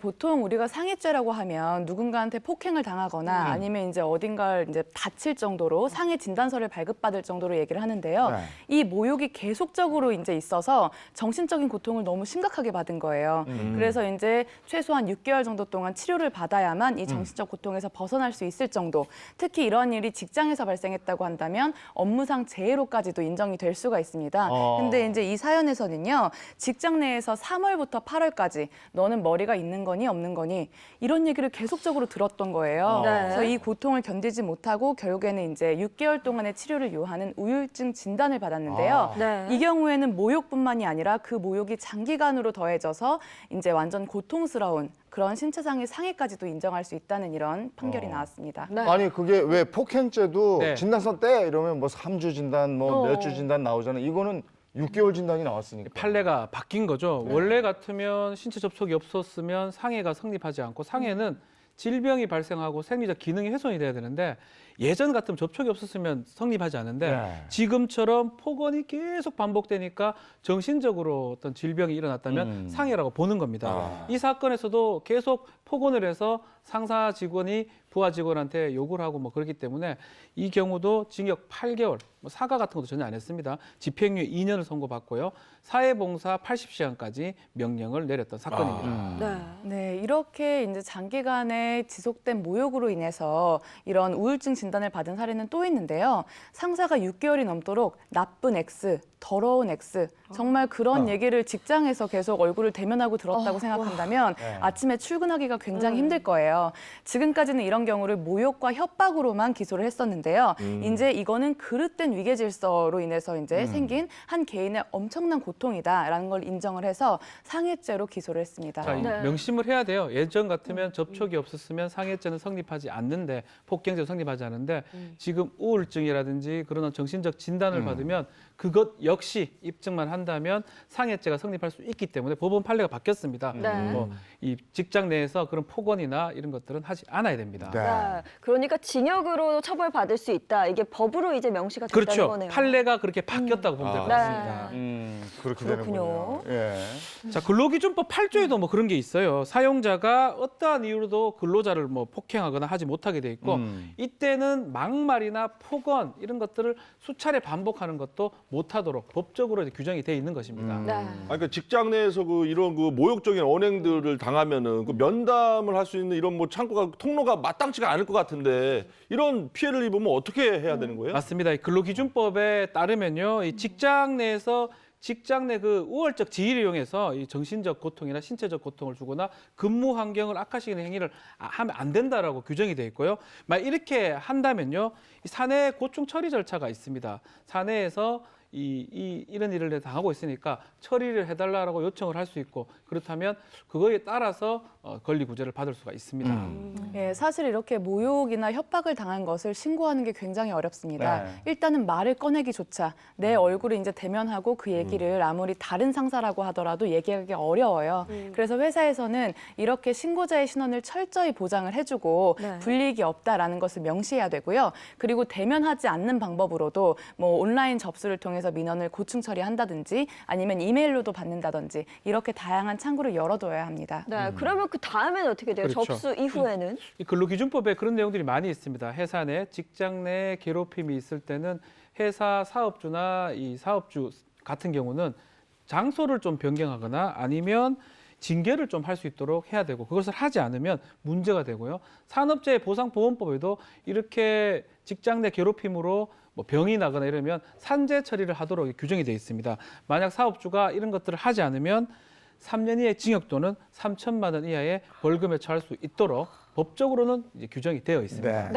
보통 우리가 상해죄라고 하면 누군가한테 폭행을 당하거나 아니면 이제 어딘가를 이제 다칠 정도로 상해 진단서를 발급받을 정도로 얘기를 하는데요. 네. 이 모욕이 계속적으로 이제 있어서 정신적인 고통을 너무 심각하게 받은 거예요. 그래서 이제 최소한 6개월 정도 동안 치료를 받아야만 이 정신적 고통에서 벗어날 수 있을 정도. 특히 이런 일이 직장에서 발생했다고 한다면 업무상 재해로까지도 인정이 될 수가 있습니다. 근데 이제 이 사연에서는요. 직장 내에서 3월부터 8월까지 너는 머리가 있는 거니 없는 거니 이런 얘기를 계속적으로 들었던 거예요. 네. 그래서 이 고통을 견디지 못하고 결국에는 이제 6개월 동안의 치료를 요하는 우울증 진단을 받았는데요. 네. 이 경우에는 모욕뿐만이 아니라 그 모욕이 장기간으로 더해져서 이제 완전 고통스러운 그런 신체상의 상해까지도 인정할 수 있다는 이런 판결이 나왔습니다. 네. 아니 그게 왜 폭행죄도 네. 진단서 진단서 떼 이러면 뭐 3주 진단 뭐 몇 주 진단 나오잖아요. 이거는 6개월 진단이 나왔으니까. 판례가 바뀐 거죠. 원래 같으면 신체 접촉이 없었으면 상해가 성립하지 않고 상해는 질병이 발생하고 생리적 기능이 훼손이 돼야 되는데 예전 같으면 접촉이 없었으면 성립하지 않는데 네. 지금처럼 폭언이 계속 반복되니까 정신적으로 어떤 질병이 일어났다면 상해라고 보는 겁니다. 이 사건에서도 계속 폭언을 해서 상사 직원이 부하 직원한테 욕을 하고 뭐 그렇기 때문에 이 경우도 징역 8개월, 뭐 사과 같은 것도 전혀 안 했습니다. 집행유예 2년을 선고받고요. 사회봉사 80시간까지 명령을 내렸던 사건입니다. 네. 네, 이렇게 이제 장기간의 지속된 모욕으로 인해서 이런 우울증 진단을 받은 사례는 또 있는데요. 상사가 6개월이 넘도록 나쁜 X, 더러운 X, 정말 그런 얘기를 직장에서 계속 얼굴을 대면하고 들었다고 생각한다면 아침에 출근하기가 굉장히 힘들 거예요. 지금까지는 이런 경우를 모욕과 협박으로만 기소를 했었는데요. 이제 이거는 그릇된 위계 질서로 인해서 이제 생긴 한 개인의 엄청난 고통이다라는 걸 인정을 해서 상해죄로 기소를 했습니다. 자, 네. 명심을 해야 돼요. 예전 같으면 접촉이 없었으면 상해죄는 성립하지 않는데 폭행죄는 성립하지 않는데 지금 우울증이라든지 그런 정신적 진단을 받으면 그것 역시 입증만 한다면 상해죄가 성립할 수 있기 때문에 법원 판례가 바뀌었습니다. 네. 뭐 이 직장 내에서 그런 폭언이나 이런 것들은 하지 않아야 됩니다. 네. 네. 그러니까 징역으로 처벌받을 수 있다. 이게 법으로 이제 명시가 됐다는 그렇죠. 거네요. 판례가 그렇게 바뀌었다고 보면 될 것 네. 같습니다. 그렇게 그렇군요. 되는군요. 예. 자, 근로기준법 8조에도 뭐 그런 게 있어요. 사용자가 어떠한 이유로도 근로자를 뭐 폭행하거나 하지 못하게 돼 있고 이때는 막말이나 폭언 이런 것들을 수차례 반복하는 것도 못하도록 법적으로 이제 규정이 돼 있는 것입니다. 네. 아니, 그러니까 직장 내에서 이런 모욕적인 언행들을 당하면은 그 면담을 할 수 있는 이런 뭐 창구가 통로가 마땅치가 않을 것 같은데 이런 피해를 입으면 어떻게 해야 되는 거예요? 맞습니다. 이 근로기준법에 따르면요, 이 직장 내에서 직장 내 그 우월적 지위를 이용해서 이 정신적 고통이나 신체적 고통을 주거나 근무 환경을 악화시키는 행위를 하면 안 된다라고 규정이 돼 있고요. 만약 이렇게 한다면요, 이 사내 고충 처리 절차가 있습니다. 사내에서 이런 일을 당하고 있으니까 처리를 해달라고 요청을 할 수 있고 그렇다면 그거에 따라서 권리 구제를 받을 수가 있습니다. 예, 사실 이렇게 모욕이나 협박을 당한 것을 신고하는 게 굉장히 어렵습니다. 네. 일단은 말을 꺼내기조차 내 얼굴을 이제 대면하고 그 얘기를 아무리 다른 상사라고 하더라도 얘기하기 어려워요. 그래서 회사에서는 이렇게 신고자의 신원을 철저히 보장을 해주고 네. 불이익이 없다라는 것을 명시해야 되고요. 그리고 대면하지 않는 방법으로도 뭐 온라인 접수를 통해서 민원을 고충 처리한다든지 아니면 이메일로도 받는다든지 이렇게 다양한 창구를 열어둬야 합니다. 네. 그러면 그 다음에는 어떻게 돼요? 그렇죠. 접수 이후에는? 이 근로기준법에 그런 내용들이 많이 있습니다. 회사 내 직장 내 괴롭힘이 있을 때는 회사 사업주나 이 사업주 같은 경우는 장소를 좀 변경하거나 아니면 징계를 좀 할 수 있도록 해야 되고 그것을 하지 않으면 문제가 되고요. 산업재해보상보험법에도 이렇게 직장 내 괴롭힘으로 뭐 병이 나거나 이러면 산재 처리를 하도록 규정이 되어 있습니다. 만약 사업주가 이런 것들을 하지 않으면 3년 이하의 징역 또는 3천만 원 이하의 벌금에 처할 수 있도록 법적으로는 이제 규정이 되어 있습니다. 네.